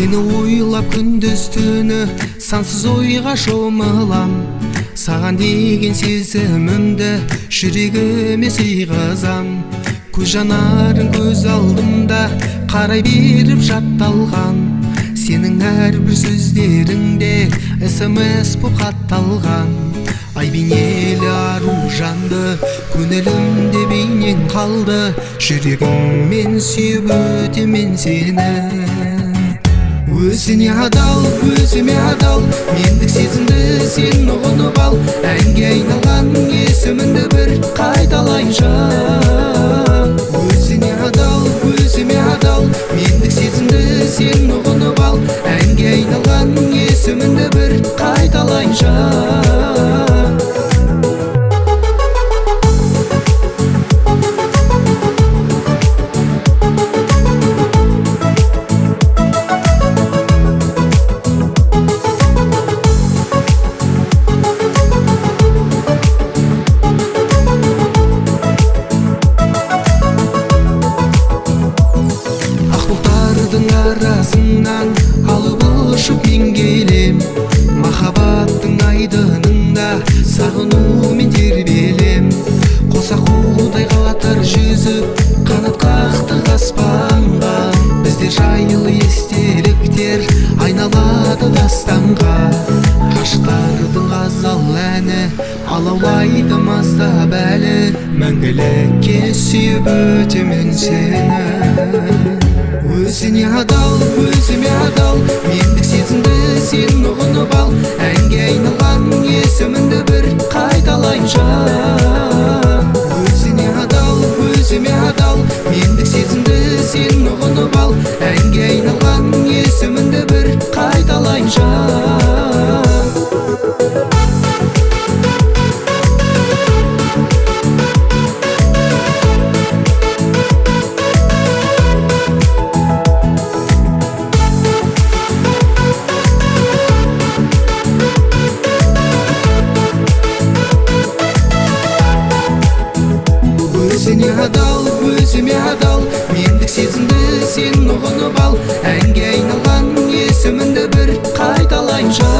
Сені ойлап күндіз түні сансыз ойға шомылам. Саған деген сезімімді жүрегіме сыйғызам. Көз жанарың көз алдымда қарай беріп жатталған. Сенің әрбір сөздеріңде SMS боп хатталған. Ай бейнелі ару жанды көңілімде бейнең қалды. Жүрегіммен сүйіп өтемен сені. Өзіне адал, өзіме адал, мендік сезімді сен ұғынып ал. Әнге айналған есіміңді бір қайталайыншы. Өзіне адал, өзіме адал, мендік сезімді сен ұғынып ал. Әнге айналған есіміңді бір қайталайыншы. Арасынан алып ұшып мен келем. Махаббаттың айдынында сағынумен тербелем. Қоса қудай қатар жүзіп қанат қақтық аспанға. Бізде жайлы естеліктер айналады дастанға. Ғашықтардың ғазал әні алаулайды маздап әлі. Мәңгілікке сүйіп өтемен сені. Өзіне адал, өзіме адал, мендік сезімді сен ұғынып ал. Әнге айналған есіміңді бір қайталайыншы. Өзіне адал, өзіме адал, мендік сезімді сен ұғынып ал. Әнге айналған есіміңді бір қайталайыншы. Өзіне адал, өзіме адал, мендік сезімді сен ұғынып ал. Әнге айналған есіміңді бір қайталайыншы.